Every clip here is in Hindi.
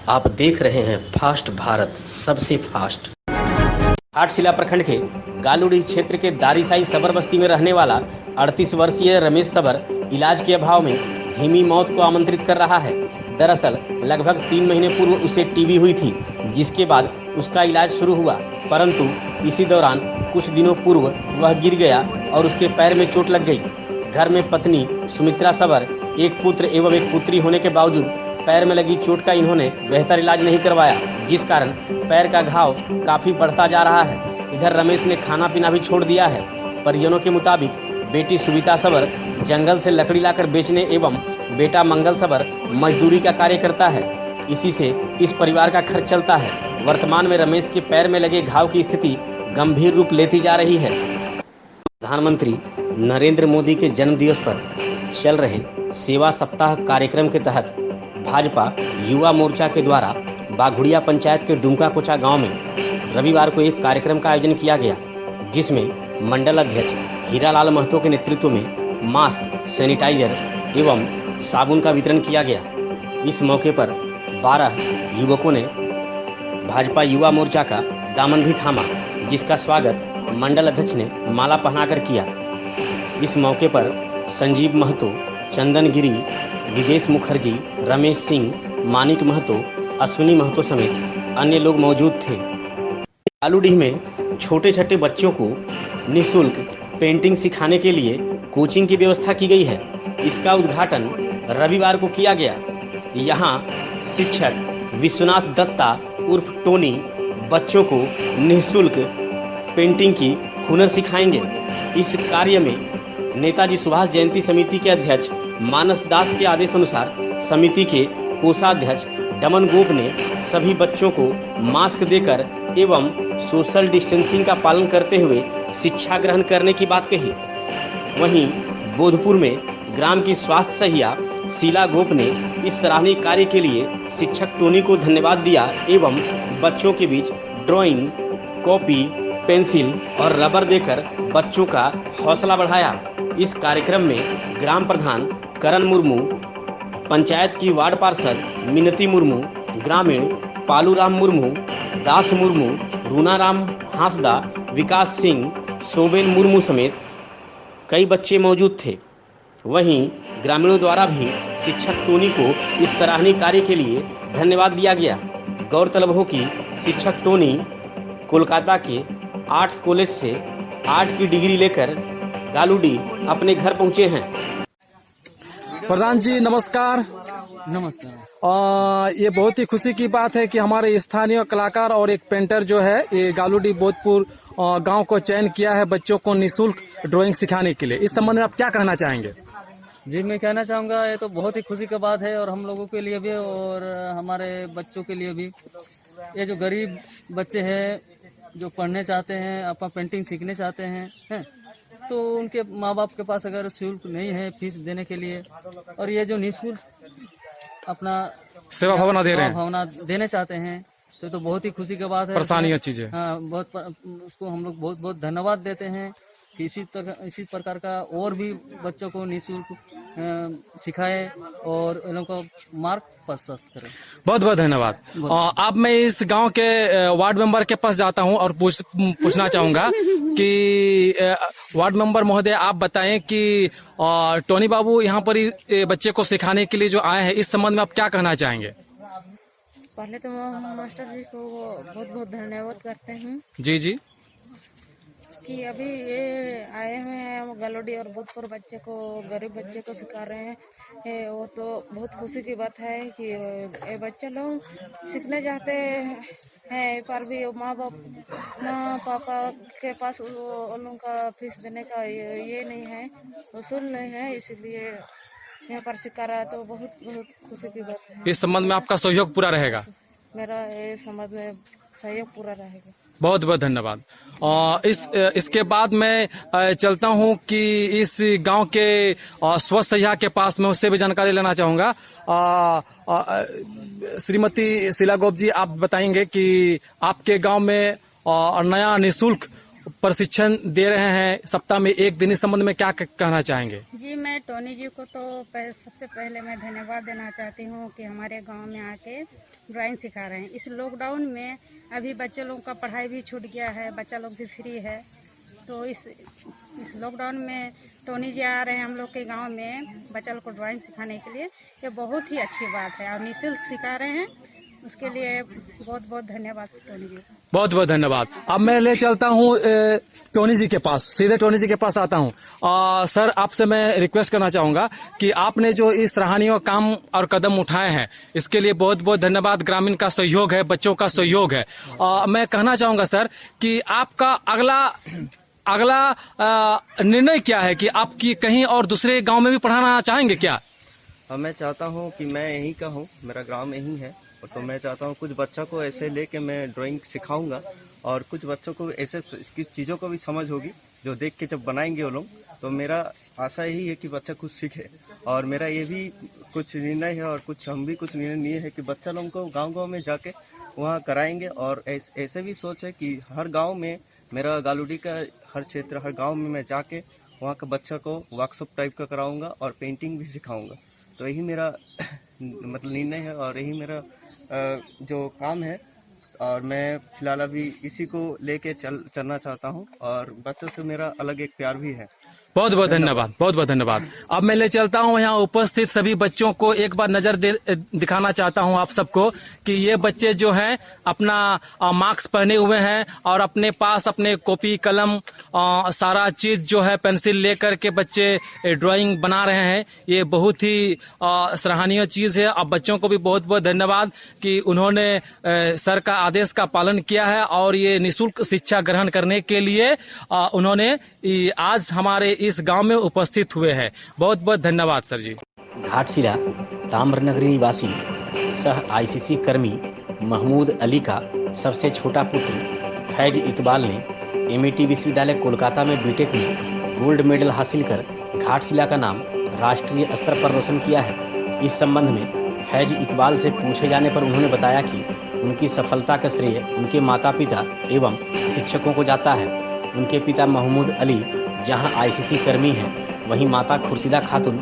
आप देख रहे हैं फास्ट भारत, सबसे फास्ट। हाटशिला प्रखंड के गालूडी क्षेत्र के दारीसाई सबर बस्ती में रहने वाला 38 वर्षीय रमेश सबर इलाज के अभाव में धीमी मौत को आमंत्रित कर रहा है। दरअसल लगभग 3 महीने पूर्व उसे टीबी हुई थी, जिसके बाद उसका इलाज शुरू हुआ, परंतु इसी दौरान कुछ दिनों पूर्व वह गिर गया और उसके पैर में चोट लग गई। घर में पत्नी सुमित्रा सबर, एक पुत्र एवं एक पुत्री होने के बावजूद पैर में लगी चोट का इन्होंने बेहतर इलाज नहीं करवाया, जिस कारण पैर का घाव काफ़ी बढ़ता जा रहा है। इधर रमेश ने खाना पीना भी छोड़ दिया है। परिजनों के मुताबिक बेटी सुविता सबर जंगल से लकड़ी लाकर बेचने एवं बेटा मंगल सबर मजदूरी का कार्य करता है। इसी से इस परिवार का खर्च चलता है। वर्तमान में रमेश के पैर में लगे घाव की स्थिति गंभीर रूप लेती जा रही है। प्रधानमंत्री नरेंद्र मोदी के जन्मदिवस पर चल रहे सेवा सप्ताह कार्यक्रम के तहत भाजपा युवा मोर्चा के द्वारा बाघुड़िया पंचायत के डुमका कोचा गांव में रविवार को एक कार्यक्रम का आयोजन किया गया, जिसमें मंडल अध्यक्ष हीरालाल महतो के नेतृत्व में मास्क, सैनिटाइजर एवं साबुन का वितरण किया गया। इस मौके पर 12 युवकों ने भाजपा युवा मोर्चा का दामन भी थामा, जिसका स्वागत मंडल अध्यक्ष ने माला पहनाकर किया। इस मौके पर संजीव महतो, चंदन गिरी, विदेश मुखर्जी, रमेश सिंह, मानिक महतो, अश्विनी महतो समेत अन्य लोग मौजूद थे। गालूडीह में छोटे छोटे बच्चों को निःशुल्क पेंटिंग सिखाने के लिए कोचिंग की व्यवस्था की गई है। इसका उद्घाटन रविवार को किया गया। यहाँ शिक्षक विश्वनाथ दत्ता उर्फ टोनी बच्चों को निःशुल्क पेंटिंग की हुनर सिखाएंगे। इस कार्य में नेताजी सुभाष जयंती समिति के अध्यक्ष मानस दास के आदेश अनुसार समिति के कोषाध्यक्ष डमन गोप ने सभी बच्चों को मास्क देकर एवं सोशल डिस्टेंसिंग का पालन करते हुए शिक्षा ग्रहण करने की बात कही। वहीं बोधपुर में ग्राम की स्वास्थ्य सहिया शीला गोप ने इस सराहनीय कार्य के लिए शिक्षक टोनी को धन्यवाद दिया एवं बच्चों के बीच ड्राइंग, कॉपी, पेंसिल और रबर देकर बच्चों का हौसला बढ़ाया। इस कार्यक्रम में ग्राम प्रधान करण मुर्मू, पंचायत की वार्ड पार्षद मिनती मुर्मू, ग्रामीण पालूराम मुर्मू, दास मुर्मू, रूनाराम हांसदा, विकास सिंह, सोबेन मुर्मू समेत कई बच्चे मौजूद थे। वहीं ग्रामीणों द्वारा भी शिक्षक टोनी को इस सराहनीय कार्य के लिए धन्यवाद दिया गया। गौरतलब हो कि शिक्षक टोनी कोलकाता के आर्ट्स कॉलेज से आर्ट की डिग्री लेकर गालूडीह अपने घर पहुंचे हैं। प्रधान जी नमस्कार। नमस्कार। ये बहुत ही खुशी की बात है कि हमारे स्थानीय कलाकार और एक पेंटर जो है ये गालूडीह बोधपुर गांव को चयन किया है बच्चों को निःशुल्क ड्राइंग सिखाने के लिए। इस संबंध में आप क्या कहना चाहेंगे? जी मैं कहना चाहूँगा ये तो बहुत ही खुशी की बात है और हम लोगों के लिए भी और हमारे बच्चों के लिए भी। ये जो गरीब बच्चे हैं जो पढ़ने चाहते हैं, अपना पेंटिंग सीखने चाहते हैं तो उनके माँ बाप के पास अगर शुल्क नहीं है फीस देने के लिए और ये जो निःशुल्क अपना सेवा भावना दे रहे हैं, भावना देने चाहते हैं तो बहुत ही खुशी की बात है। परेशानियां चीजें हाँ, बहुत उसको हम लोग बहुत बहुत धन्यवाद देते हैं कि इसी प्रकार का और भी बच्चों को निःशुल्क सिखाए और इन लोगों को मार्ग प्रशस्त करें। बहुत बहुत धन्यवाद। अब मैं इस गांव के वार्ड मेंबर के पास जाता हूं और पूछना चाहूंगा कि वार्ड मेंबर महोदय आप बताएं कि टोनी बाबू यहाँ पर बच्चे को सिखाने के लिए जो आए हैं, इस संबंध में आप क्या कहना चाहेंगे? पहले तो मास्टर जी को बहुत बहुत धन्यवाद करते हैं जी जी कि अभी ये आए हुए हैं गालूडीह और बोधपुर बच्चे को, गरीब बच्चे को सिखा रहे हैं। वो तो बहुत खुशी की बात है कि ये बच्चे लोग सीखने चाहते हैं पर भी माँ पापा के पास उनका फीस देने का ये नहीं है, वसूल नहीं है, इसीलिए यहाँ पर सिखा रहा है तो बहुत बहुत खुशी की बात है। इस संबंध में आपका सहयोग पूरा रहेगा? मेरा ये समझ में सहयोग पूरा रहेगा। बहुत बहुत धन्यवाद। इसके बाद मैं चलता हूं कि इस गांव के स्वस्थ सहिया के पास मैं उससे भी जानकारी लेना चाहूंगा। श्रीमती शीला गोप जी, आप बताएंगे कि आपके गांव में नया निःशुल्क प्रशिक्षण दे रहे हैं सप्ताह में एक दिन, इस संबंध में क्या कहना चाहेंगे? जी, मैं टोनी जी को तो सबसे पहले मैं धन्यवाद देना चाहती हूँ कि हमारे गांव में आके ड्राइंग सिखा रहे हैं। इस लॉकडाउन में अभी बच्चे लोगों का पढ़ाई भी छूट गया है, बच्चा लोग भी फ्री है, तो इस लॉकडाउन में टोनी जी आ रहे हैं हम लोग के गांव में बच्चा लोग को ड्राइंग सिखाने के लिए। ये बहुत ही अच्छी बात है और निःशुल्क सिखा रहे हैं, उसके लिए बहुत बहुत धन्यवाद टोनी जी। बहुत बहुत धन्यवाद। अब मैं ले चलता हूँ टोनी जी के पास, सीधे टोनी जी के पास आता हूँ। सर, आपसे मैं रिक्वेस्ट करना चाहूंगा कि आपने जो इस सराहनीय काम और कदम उठाए हैं, इसके लिए बहुत बहुत धन्यवाद। ग्रामीण का सहयोग है, बच्चों का सहयोग है। मैं कहना चाहूंगा सर कि आपका अगला निर्णय क्या है कि आप कहीं और दूसरे गांव में भी पढ़ाना चाहेंगे क्या? मैं चाहता हूँ कि मैं यहीं का हूँ, मेरा ग्राम यहीं है, तो मैं चाहता हूँ कुछ बच्चों को ऐसे लेके मैं ड्राइंग सिखाऊंगा और कुछ बच्चों को ऐसे किस चीज़ों को भी समझ होगी जो देख के जब बनाएंगे वो लोग, तो मेरा आशा यही है कि बच्चा कुछ सीखे। और मेरा ये भी कुछ निर्णय है और कुछ हम भी कुछ निर्णय लिए है कि बच्चा लोगों को गाँव में जाके वहाँ कराएंगे। और ऐसे भी सोच है कि हर गाँव में, मेरा गालूडी का हर क्षेत्र, हर गाँव में मैं जाके वहाँ का बच्चा को वर्कशॉप टाइप का कराऊंगा और पेंटिंग भी सिखाऊंगा। तो यही मेरा मतलब निर्णय है और यही मेरा जो काम है, और मैं फिलहाल अभी इसी को लेके चलना चाहता हूँ और बच्चों से मेरा अलग एक प्यार भी है। बहुत बहुत धन्यवाद, बहुत बहुत धन्यवाद। अब मैं ले चलता हूँ यहाँ उपस्थित सभी बच्चों को, एक बार नजर दिखाना चाहता हूँ आप सबको कि ये बच्चे जो हैं अपना मास्क पहने हुए हैं और अपने पास अपने कॉपी कलम सारा चीज जो है पेंसिल लेकर के बच्चे ड्राइंग बना रहे हैं। ये बहुत ही सराहनीय चीज है। अब बच्चों को भी बहुत बहुत धन्यवाद कि उन्होंने सर का आदेश का पालन किया है और ये निःशुल्क शिक्षा ग्रहण करने के लिए उन्होंने आज हमारे इस गांव में उपस्थित हुए हैं। बहुत बहुत धन्यवाद सर जी। घाटशिला ताम्रनगरी निवासी सह आईसीसी कर्मी महमूद अली का सबसे छोटा पुत्र फैज इकबाल ने एमईटी विश्वविद्यालय कोलकाता में बीटेक में गोल्ड मेडल हासिल कर घाटशिला का नाम राष्ट्रीय स्तर पर रोशन किया है। इस संबंध में फैज इकबाल से पूछे जाने पर उन्होंने बताया कि उनकी सफलता का श्रेय उनके माता पिता एवं शिक्षकों को जाता है। उनके पिता महमूद अली जहां आईसीसी कर्मी हैं, वहीं माता खुर्शीदा खातून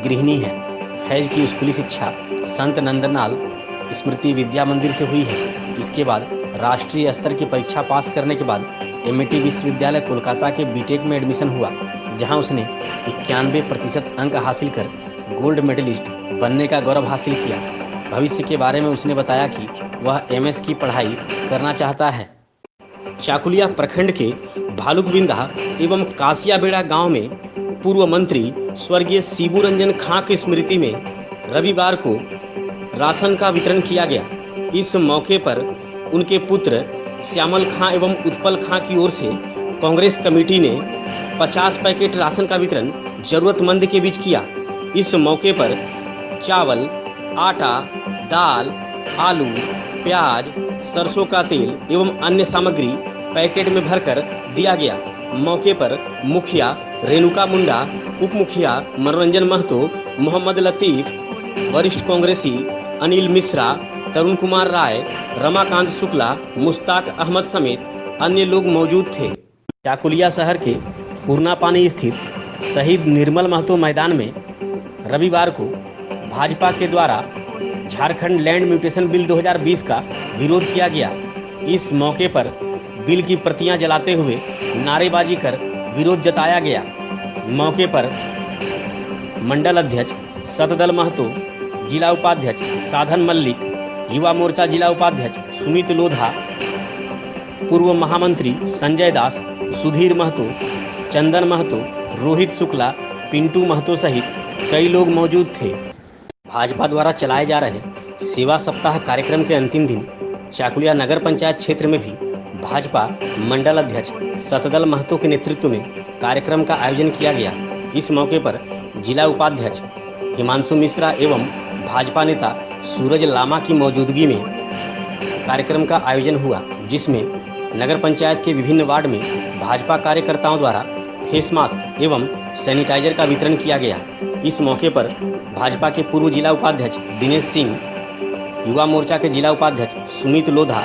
गृहिणी हैं। फैज की स्कूली शिक्षा संत नंदलाल स्मृति विद्या मंदिर से हुई है। इसके बाद राष्ट्रीय स्तर की परीक्षा पास करने के बाद एमईटी विश्वविद्यालय कोलकाता के बीटेक में एडमिशन हुआ, जहां उसने 91% अंक हासिल कर गोल्ड मेडलिस्ट बनने का गौरव हासिल किया। भविष्य के बारे में उसने बताया कि वह एमएस की पढ़ाई करना चाहता है। चाकुलिया प्रखंड के भालुकबिंदा एवं कासियाबेड़ा गांव में पूर्व मंत्री स्वर्गीय शिबू रंजन खां की स्मृति में रविवार को राशन का वितरण किया गया। इस मौके पर उनके पुत्र श्यामल खां एवं उत्पल खां की ओर से कांग्रेस कमेटी ने 50 पैकेट राशन का वितरण जरूरतमंद के बीच किया। इस मौके पर चावल, आटा, दाल, आलू, प्याज, सरसों का तेल एवं अन्य सामग्री पैकेट में भरकर दिया गया। मौके पर मुखिया रेणुका मुंडा, उप मुखिया मनोरंजन महतो, मोहम्मद लतीफ, वरिष्ठ कांग्रेसी अनिल मिश्रा, तरुण कुमार राय, रमाकांत शुक्ला, मुश्ताक अहमद समेत अन्य लोग मौजूद थे। चाकुलिया शहर के पूर्णापानी स्थित शहीद निर्मल महतो मैदान में रविवार को भाजपा के द्वारा झारखंड लैंड म्यूटेशन बिल 2020 का विरोध किया गया। इस मौके पर बिल की प्रतियां जलाते हुए नारेबाजी कर विरोध जताया गया। मौके पर मंडल अध्यक्ष सतदल महतो, जिला उपाध्यक्ष साधन मल्लिक, युवा मोर्चा जिला उपाध्यक्ष सुमित लोधा, पूर्व महामंत्री संजय दास, सुधीर महतो, चंदन महतो, रोहित शुक्ला, पिंटू महतो सहित कई लोग मौजूद थे। भाजपा द्वारा चलाए जा रहे सेवा सप्ताह कार्यक्रम के अंतिम दिन चाकुलिया नगर पंचायत क्षेत्र में भी भाजपा मंडल अध्यक्ष सतदल महतो के नेतृत्व में कार्यक्रम का आयोजन किया गया। इस मौके पर जिला उपाध्यक्ष हिमांशु मिश्रा एवं भाजपा नेता सूरज लामा की मौजूदगी में कार्यक्रम का आयोजन हुआ, जिसमें नगर पंचायत के विभिन्न वार्ड में भाजपा कार्यकर्ताओं द्वारा फेस मास्क एवं सैनिटाइजर का वितरण किया गया। इस मौके पर भाजपा के पूर्व जिला उपाध्यक्ष दिनेश सिंह, युवा मोर्चा के जिला उपाध्यक्ष सुमित लोधा,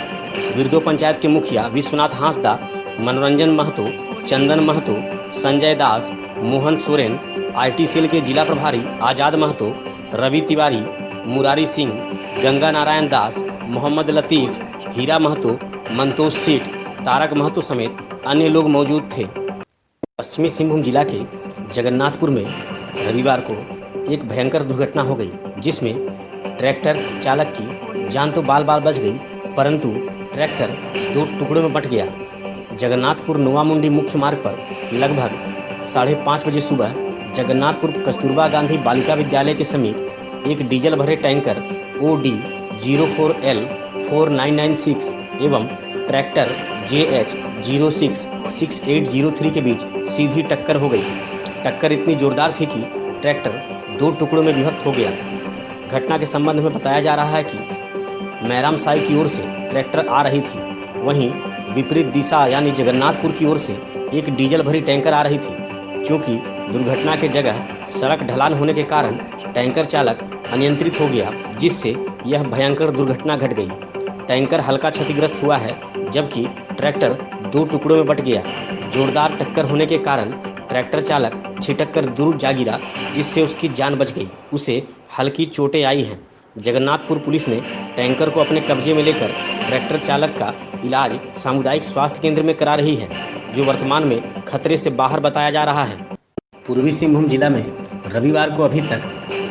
बिरदो पंचायत के मुखिया विश्वनाथ हांसदा, मनोरंजन महतो, चंदन महतो, संजय दास, मोहन सोरेन, IT सेल के जिला प्रभारी आजाद महतो, रवि तिवारी, मुरारी सिंह, गंगा नारायण दास, मोहम्मद लतीफ, हीरा महतो, मंतोष सेठ, तारक महतो समेत अन्य लोग मौजूद थे। पश्चिमी सिंहभूम जिला के जगन्नाथपुर में रविवार को एक भयंकर दुर्घटना हो गई, जिसमें ट्रैक्टर चालक की जान तो बाल बाल बच गई, परंतु ट्रैक्टर 2 टुकड़ों में बट गया। जगन्नाथपुर नोवामुंडी मुख्य मार्ग पर लगभग 5:30 बजे सुबह जगन्नाथपुर कस्तूरबा गांधी बालिका विद्यालय के समीप एक डीजल भरे टैंकर OD 04L4996 एवं ट्रैक्टर JH 066803 के बीच सीधी टक्कर हो गई। टक्कर इतनी जोरदार थी कि ट्रैक्टर 2 टुकड़ों में विभक्त हो गया। घटना के संबंध में बताया जा रहा है कि मैराम साई की ओर से ट्रैक्टर आ रही थी, वहीं विपरीत दिशा यानी जगन्नाथपुर की ओर से एक डीजल भरी टैंकर आ रही थी। क्योंकि दुर्घटना के जगह सड़क ढलान होने के कारण टैंकर चालक अनियंत्रित हो गया, जिससे यह भयंकर दुर्घटना घट गई। टैंकर हल्का क्षतिग्रस्त हुआ है, जबकि ट्रैक्टर 2 टुकड़ों में बट गया। जोरदार टक्कर होने के कारण ट्रैक्टर चालक छिटक कर दूर जा गिरा, जिससे उसकी जान बच गई। उसे हल्की चोटें आई हैं। जगन्नाथपुर पुलिस ने टैंकर को अपने कब्जे में लेकर ट्रैक्टर चालक का इलाज सामुदायिक स्वास्थ्य केंद्र में करा रही है, जो वर्तमान में खतरे से बाहर बताया जा रहा है। पूर्वी सिंहभूम जिला में रविवार को अभी तक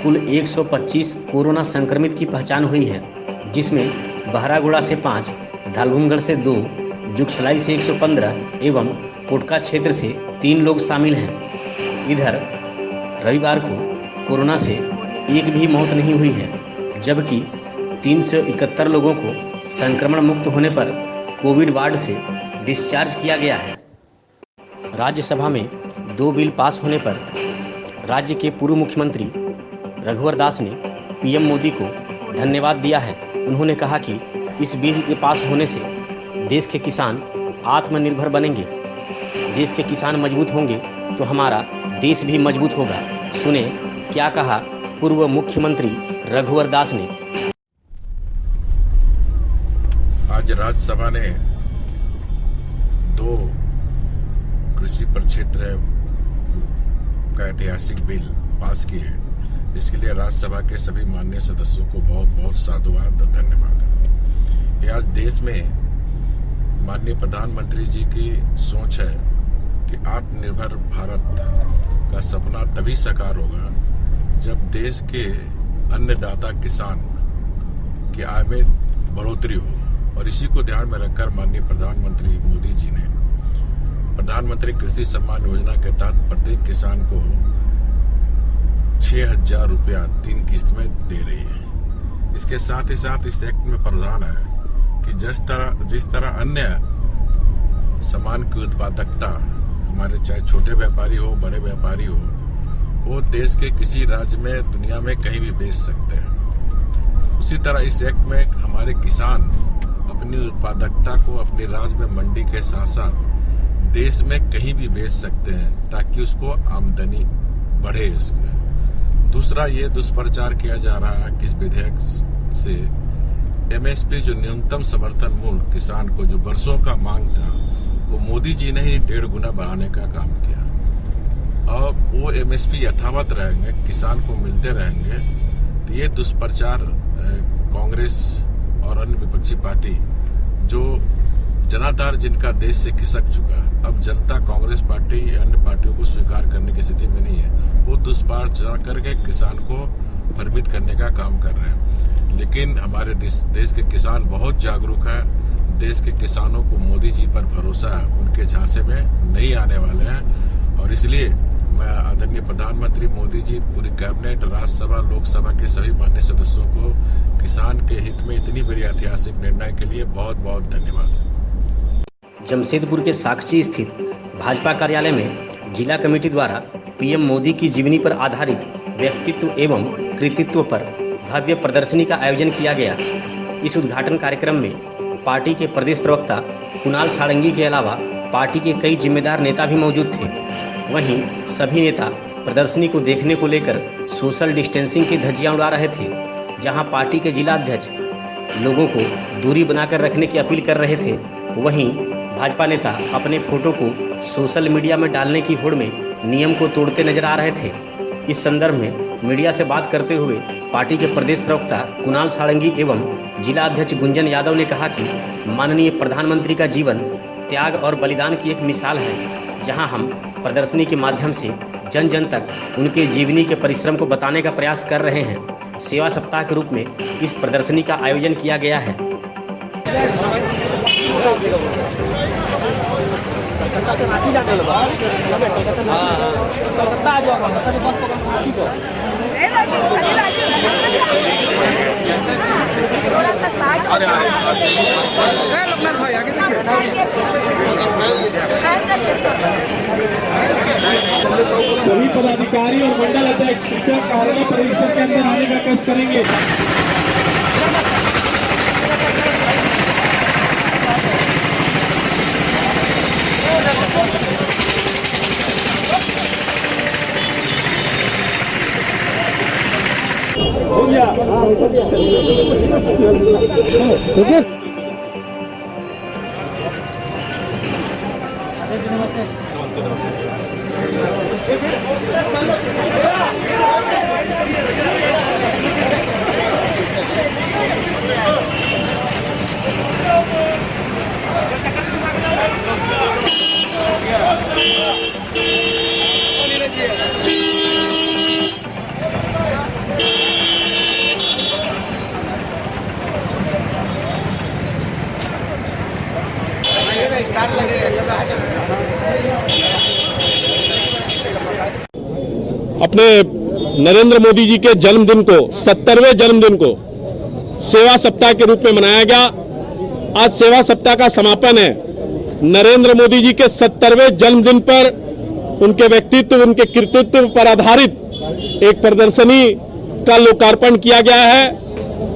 कुल 125 कोरोना संक्रमित की पहचान हुई है, जिसमें बहरागोड़ा से 5, धालभूमगढ़ से 2, जुगसलाई से 115 एवं कोटका क्षेत्र से 3 लोग शामिल हैं। इधर रविवार को कोरोना से एक भी मौत नहीं हुई है, जबकि 371 लोगों को संक्रमण मुक्त होने पर कोविड वार्ड से डिस्चार्ज किया गया है। राज्यसभा में 2 बिल पास होने पर राज्य के पूर्व मुख्यमंत्री रघुवर दास ने PM मोदी को धन्यवाद दिया है। उन्होंने कहा कि इस बिल के पास होने से देश के किसान आत्मनिर्भर बनेंगे। देश के किसान मजबूत होंगे तो हमारा देश भी मजबूत होगा। सुने क्या कहा पूर्व मुख्यमंत्री रघुवर दास ने। आज राज्यसभा ने 2 कृषि प्रक्षेत्र का ऐतिहासिक बिल पास किए हैं। इसके लिए राज्यसभा के सभी माननीय सदस्यों को बहुत बहुत साधुवाद और धन्यवाद। ये आज देश में माननीय प्रधानमंत्री जी की सोच है कि आत्मनिर्भर भारत का सपना तभी साकार होगा जब देश के अन्नदाता किसान की आय में बढ़ोतरी हो। और इसी को ध्यान में रखकर माननीय प्रधानमंत्री मोदी जी ने प्रधानमंत्री कृषि सम्मान योजना के तहत प्रत्येक किसान को 6,000 रुपया 3 किस्त में दे रही है। इसके साथ ही साथ इस एक्ट में प्रावधान है कि जिस तरह अन्य सामान की उत्पादकता हमारे चाहे छोटे व्यापारी हो बड़े व्यापारी हो, वो देश के किसी राज्य में दुनिया में कहीं भी बेच सकते हैं, उसी तरह इस एक्ट में हमारे किसान अपनी उत्पादकता को अपने राज्य में मंडी के साथ साथ देश में कहीं भी बेच सकते हैं, ताकि उसको आमदनी बढ़े। उसके दूसरा ये दुष्प्रचार किया जा रहा है कि इस विधेयक से MSP जो न्यूनतम समर्थन मूल्य किसान को जो वर्षों का मांग था, वो मोदी जी ने ही 1.5 गुना बढ़ाने का काम किया। और वो MSP यथावत रहेंगे, किसान को मिलते रहेंगे। तो ये दुष्प्रचार कांग्रेस और अन्य विपक्षी पार्टी जो जनाधार जिनका देश से खिसक चुका, अब जनता कांग्रेस पार्टी अन्य पार्टियों को स्वीकार करने की स्थिति में नहीं है। वो दुष्प्रचार करके किसान को भ्रमित करने का काम कर रहे हैं। लेकिन हमारे देश के किसान बहुत जागरूक हैं। देश के किसानों को मोदी जी पर भरोसा है, उनके झांसे में नहीं आने वाले हैं। और इसलिए मैं आदरणीय प्रधानमंत्री मोदी जी, पूरी कैबिनेट, राज्यसभा, लोकसभा के सभी माननीय सदस्यों को किसान के हित में इतनी बड़ी ऐतिहासिक निर्णय के लिए बहुत बहुत धन्यवाद। जमशेदपुर के साकची स्थित भाजपा कार्यालय में जिला कमेटी द्वारा PM मोदी की जीवनी पर आधारित व्यक्तित्व एवं कृतित्व पर भव्य प्रदर्शनी का आयोजन किया गया। इस उद्घाटन कार्यक्रम में पार्टी के प्रदेश प्रवक्ता कुणाल सारंगी के अलावा पार्टी के कई जिम्मेदार नेता भी मौजूद थे। वहीं सभी नेता प्रदर्शनी को देखने को लेकर सोशल डिस्टेंसिंग की धज्जियां उड़ा रहे थे। जहां पार्टी के जिला अध्यक्ष लोगों को दूरी बनाकर रखने की अपील कर रहे थे, वहीं भाजपा नेता अपने फोटो को सोशल मीडिया में डालने की होड़ में नियम को तोड़ते नजर आ रहे थे। इस संदर्भ में मीडिया से बात करते हुए पार्टी के प्रदेश प्रवक्ता कुणाल सारंगी एवं जिला अध्यक्ष गुंजन यादव ने कहा कि माननीय प्रधानमंत्री का जीवन त्याग और बलिदान की एक मिसाल है, जहां हम प्रदर्शनी के माध्यम से जन जन तक उनके जीवनी के परिश्रम को बताने का प्रयास कर रहे हैं। सेवा सप्ताह के रूप में इस प्रदर्शनी का आयोजन किया गया है। सभी पदाधिकारी और मंडल अध्यक्ष कृपया कार्यालय परिसर के अंदर आने का कष्ट करेंगे। हो गया अपने नरेंद्र मोदी जी के जन्मदिन को 70वें जन्मदिन को सेवा सप्ताह के रूप में मनाया गया। आज सेवा सप्ताह का समापन है। नरेंद्र मोदी जी के 70वें जन्मदिन पर उनके व्यक्तित्व, उनके कृतित्व पर आधारित एक प्रदर्शनी का लोकार्पण किया गया है,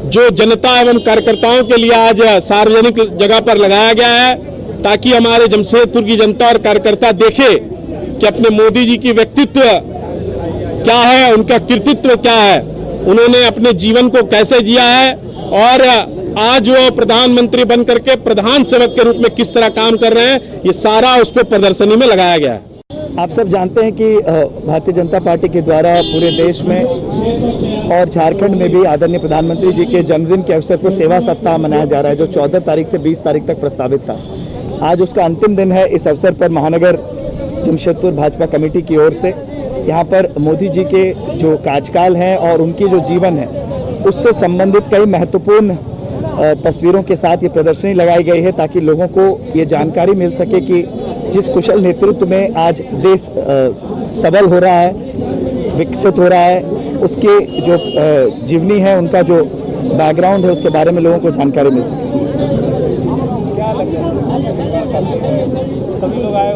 जो जनता एवं कार्यकर्ताओं के लिए आज सार्वजनिक जगह पर लगाया गया है, ताकि हमारे जमशेदपुर की जनता और कार्यकर्ता देखे कि अपने मोदी जी की व्यक्तित्व क्या है, उनका कृतित्व क्या है, उन्होंने अपने जीवन को कैसे जिया है और आज वो प्रधानमंत्री बन करके प्रधान सेवक के रूप में किस तरह काम कर रहे हैं, ये सारा उस पर प्रदर्शनी में लगाया गया है। आप सब जानते हैं कि भारतीय जनता पार्टी के द्वारा पूरे देश में और झारखंड में भी आदरणीय प्रधानमंत्री जी के जन्मदिन के अवसर पर सेवा सप्ताह मनाया जा रहा है, जो 14 तारीख से 20 तारीख तक प्रस्तावित था। आज उसका अंतिम दिन है। इस अवसर पर महानगर जमशेदपुर भाजपा कमेटी की ओर से यहाँ पर मोदी जी के जो कार्यकाल हैं और उनकी जो जीवन है उससे संबंधित कई महत्वपूर्ण तस्वीरों के साथ ये प्रदर्शनी लगाई गई है, ताकि लोगों को ये जानकारी मिल सके कि जिस कुशल नेतृत्व में आज देश सबल हो रहा है, विकसित हो रहा है, उसके जो जीवनी है, उनका जो बैकग्राउंड है, उसके बारे में लोगों को जानकारी मिल सके।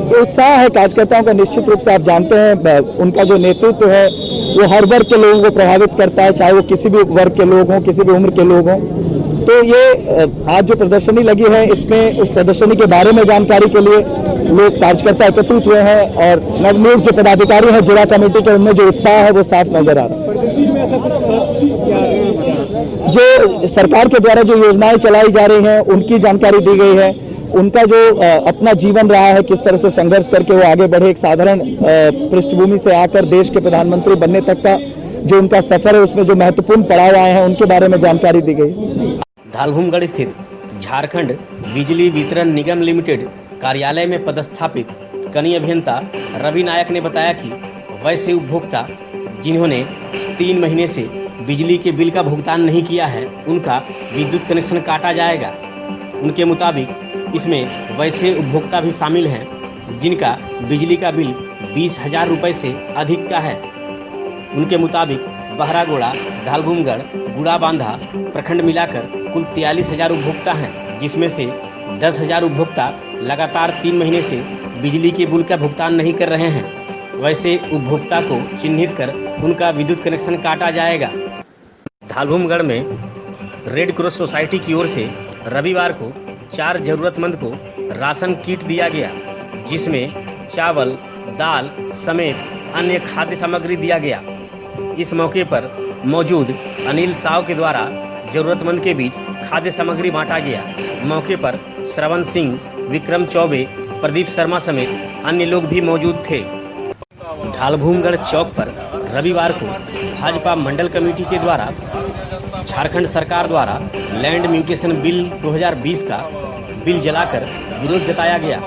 ये उत्साह है कार्यकर्ताओं का। निश्चित रूप से आप जानते हैं उनका जो नेतृत्व है वो हर वर्ग के लोगों को प्रभावित करता है, चाहे वो किसी भी वर्ग के लोग हों, किसी भी उम्र के लोग हों। तो ये आज जो प्रदर्शनी लगी है, इसमें उस प्रदर्शनी के बारे में जानकारी के लिए लोग कार्यकर्ता एकत्रित हुए हैं और नवनियुक्त जो पदाधिकारी हैं जिला कमेटी के, उनमें जो उत्साह है वो साफ नजर आ रहा है। जो सरकार के द्वारा जो योजनाएं चलाई जा रही हैं उनकी जानकारी दी गई है, उनका जो अपना जीवन रहा है, किस तरह से संघर्ष करके वो आगे बढ़े, एक साधारण पृष्ठभूमि से आकर देश के प्रधानमंत्री बनने तक का जो उनका सफर है, उसमें जो महत्वपूर्ण पड़ाव आए हैं उनके बारे में जानकारी दी गई। धालभूमगढ़ स्थित झारखंड बिजली वितरण निगम लिमिटेड कार्यालय में पदस्थापित कनीय अभियंता रवि नायक ने बताया कि वैसे उपभोक्ता जिन्होंने 3 महीने से बिजली के बिल का भुगतान नहीं किया है, उनका विद्युत कनेक्शन काटा जाएगा। उनके मुताबिक इसमें वैसे उपभोक्ता भी शामिल हैं जिनका बिजली का बिल 20,000 रुपये से अधिक का है। उनके मुताबिक बहरागोड़ा, धालभूमगढ़, गुड़ाबांधा प्रखंड मिलाकर कुल 43,000 उपभोक्ता हैं, जिसमें से 10,000 उपभोक्ता लगातार 3 महीने से बिजली के बिल का भुगतान नहीं कर रहे हैं। वैसे उपभोक्ता को चिन्हित कर उनका विद्युत कनेक्शन काटा जाएगा। धालभूमगढ़ में रेड क्रॉस सोसाइटी की ओर से रविवार को 4 जरूरतमंद को राशन किट दिया गया, जिसमें चावल, दाल समेत अन्य खाद्य सामग्री दिया गया। इस मौके पर मौजूद अनिल साव के द्वारा जरूरतमंद के बीच खाद्य सामग्री बांटा गया। मौके पर श्रवण सिंह, विक्रम चौबे, प्रदीप शर्मा समेत अन्य लोग भी मौजूद थे। ढालभूमगढ़ चौक पर रविवार को भाजपा मंडल कमेटी के द्वारा झारखंड सरकार द्वारा लैंड म्यूटेशन बिल 2020 का बिल जलाकर विरोध जताया गया।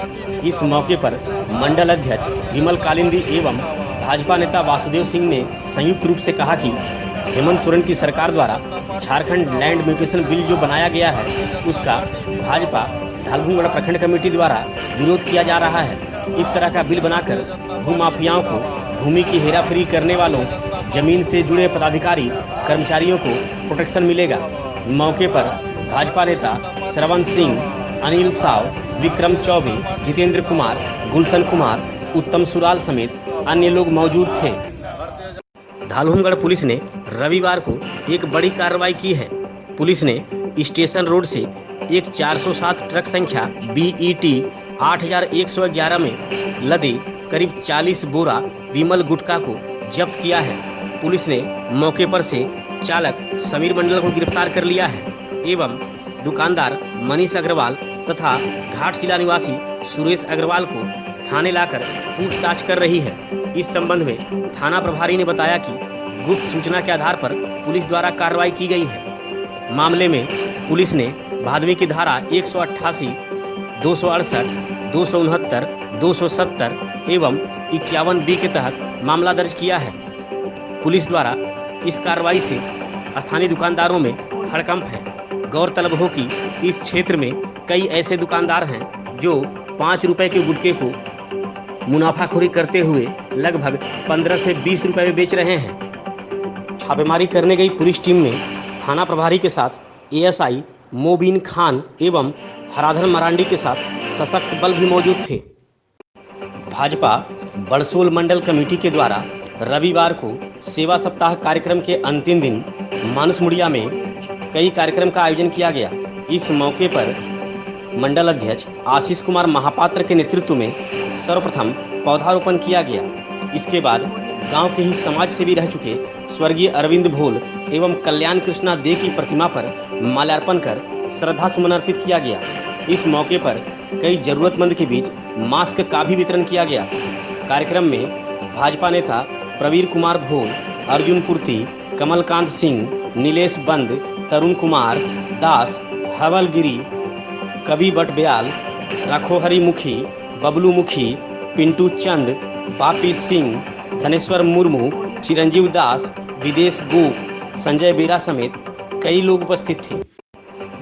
इस मौके पर मंडल अध्यक्ष विमल कालिंदी एवं भाजपा नेता वासुदेव सिंह ने संयुक्त रूप से कहा कि हेमंत सोरेन की सरकार द्वारा झारखंड लैंड म्यूटेशन बिल जो बनाया गया है उसका भाजपा ढालभूमगढ़ प्रखंड कमेटी द्वारा विरोध किया जा रहा है। इस तरह का बिल बनाकर भूमाफियाओं को, भूमि की हेराफेरी करने वालों, जमीन से जुड़े पदाधिकारी कर्मचारियों को प्रोटेक्शन मिलेगा। मौके पर भाजपा नेता श्रवण सिंह, अनिल साव, विक्रम चौबे, जितेंद्र कुमार, गुलशन कुमार, उत्तम सुराल समेत अन्य लोग मौजूद थे। ढालभूमगढ़ पुलिस ने रविवार को एक बड़ी कार्रवाई की है। पुलिस ने स्टेशन रोड से एक 407 ट्रक संख्या BET 8111 में लदे करीब 40 बोरा विमल गुटखा को जब्त किया है। पुलिस ने मौके पर से चालक समीर मंडल को गिरफ्तार कर लिया है एवं दुकानदार मनीष अग्रवाल तथा घाटशिला निवासी सुरेश अग्रवाल को थाने लाकर पूछताछ कर रही है। इस संबंध में थाना प्रभारी ने बताया कि गुप्त सूचना के आधार पर पुलिस द्वारा कार्रवाई की गई है। मामले में पुलिस ने भादवी की धारा 188, 268, 269, 270 एवं 51B के तहत मामला दर्ज किया है। पुलिस द्वारा इस कार्रवाई से स्थानीय दुकानदारों में हड़कंप है। गौरतलब हो कि इस क्षेत्र में कई ऐसे दुकानदार हैं जो 5 रुपए के गुटखे को मुनाफाखोरी करते हुए लगभग 15 से 20 रुपए में बेच रहे हैं। छापेमारी करने गई पुलिस टीम में थाना प्रभारी के साथ ASI मोबिन खान एवं हराधर मरांडी के साथ सशक्त बल भी मौजूद थे। भाजपा बड़सोल मंडल कमेटी के द्वारा रविवार को सेवा सप्ताह कार्यक्रम के अंतिम दिन मानसमुड़िया में कई कार्यक्रम का आयोजन किया गया। इस मौके पर मंडल अध्यक्ष आशीष कुमार महापात्र के नेतृत्व में सर्वप्रथम पौधारोपण किया गया। इसके बाद गांव के ही समाज सेवी रह चुके स्वर्गीय अरविंद भोल एवं कल्याण कृष्णा दे की प्रतिमा पर माल्यार्पण कर श्रद्धा सुमन अर्पित किया गया। इस मौके पर कई जरूरतमंद के बीच मास्क का भी वितरण किया गया। कार्यक्रम में भाजपा नेता प्रवीर कुमार भोल, अर्जुन पूर्ति, कमलकांत सिंह, नीलेश बंद, तरुण कुमार दास, हवल गिरी, कवि बटब्याल, राखोहरी मुखी, बबलू मुखी, पिंटू चंद, बापी सिंह, धनेश्वर मुर्मू, चिरंजीव दास, विदेश गोप, संजय बेरा समेत कई लोग उपस्थित थे।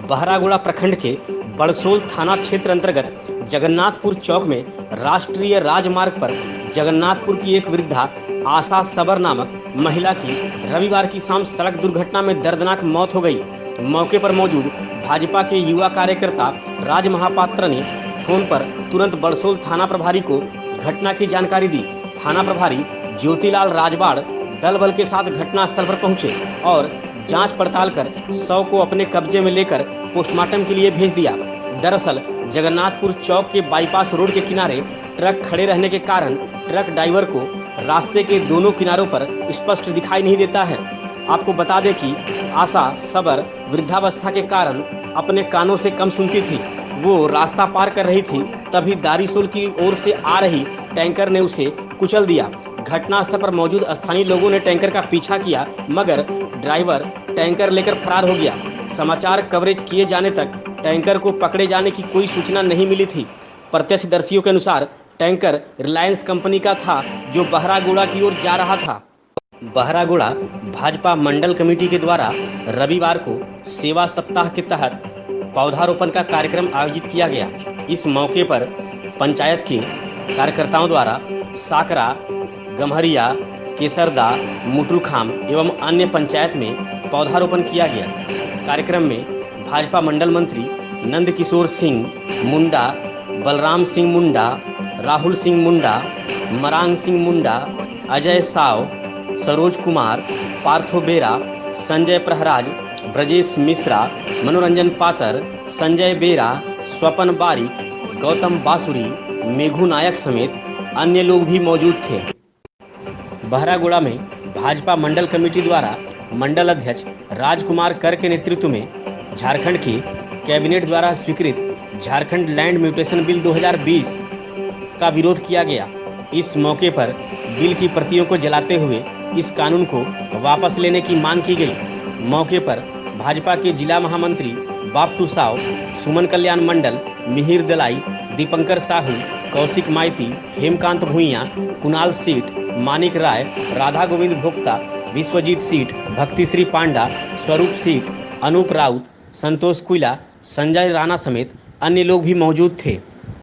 बहरागोड़ा प्रखंड के बड़सोल थाना क्षेत्र अंतर्गत जगन्नाथपुर चौक में राष्ट्रीय राजमार्ग पर जगन्नाथपुर की एक वृद्धा आशा सबर नामक महिला की रविवार की शाम सड़क दुर्घटना में दर्दनाक मौत हो गई। मौके पर मौजूद भाजपा के युवा कार्यकर्ता राज महापात्र ने फोन पर तुरंत बड़सोल थाना प्रभारी को घटना की जानकारी दी। थाना प्रभारी ज्योतिलाल राजबाड़ दल बल के साथ घटनास्थल पर पहुंचे और जांच पड़ताल कर शव को अपने कब्जे में लेकर पोस्टमार्टम के लिए भेज दिया। दरअसल जगन्नाथपुर चौक के बाईपास रोड के किनारे ट्रक खड़े रहने के कारण ट्रक ड्राइवर को रास्ते के दोनों किनारों पर स्पष्ट दिखाई नहीं देता है। आपको बता दें कि आशा सबर वृद्धावस्था के कारण अपने कानों से कम सुनती थी। वो रास्ता पार कर रही थी, तभी दारीसोल की ओर से आ रही टैंकर ने उसे कुचल दिया। घटनास्थल पर मौजूद स्थानीय लोगों ने टैंकर का पीछा किया, मगर ड्राइवर टैंकर लेकर फरार हो गया। समाचार कवरेज किए जाने तक टैंकर को पकड़े जाने की कोई सूचना नहीं मिली थी। प्रत्यक्षदर्शियों के अनुसार टैंकर रिलायंस कंपनी का था जो बहरागोड़ा की ओर जा रहा था। बहरागोड़ा भाजपा मंडल कमेटी के द्वारा रविवार को सेवा सप्ताह के तहत पौधारोपण का कार्यक्रम आयोजित किया गया। इस मौके पर पंचायत के कार्यकर्ताओं द्वारा साकरा, गम्हरिया, केसरदा, मुटरूखाम एवं अन्य पंचायत में पौधारोपण किया गया। कार्यक्रम में भाजपा मंडल मंत्री नंद किशोर सिंह मुंडा, बलराम सिंह मुंडा, राहुल सिंह मुंडा, मरांग सिंह मुंडा, अजय साव, सरोज कुमार, पार्थो बेरा, संजय प्रहराज, ब्रजेश मिश्रा, मनोरंजन पातर, संजय बेरा, स्वपन बारिक, गौतम बासुरी, मेघू नायक समेत अन्य लोग भी मौजूद थे। बहरागोड़ा में भाजपा मंडल कमेटी द्वारा मंडल अध्यक्ष राजकुमार कर के नेतृत्व में झारखंड के कैबिनेट द्वारा स्वीकृत झारखंड लैंड म्यूटेशन बिल 2020 का विरोध किया गया। इस मौके पर बिल की प्रतियों को जलाते हुए इस कानून को वापस लेने की मांग की गई। मौके पर भाजपा के जिला महामंत्री बापटू साव, सुमन कल्याण मंडल, मिहिर दलाई, दीपंकर साहू, कौशिक माइती, हेमकांत भुइया, कुणाल सीट, मानिक राय, राधा गोविंद भोक्ता, विश्वजीत सीट, भक्तिश्री पांडा, स्वरूप सीट, अनूप राउत, संतोष कुइला, संजय राणा समेत अन्य लोग भी मौजूद थे।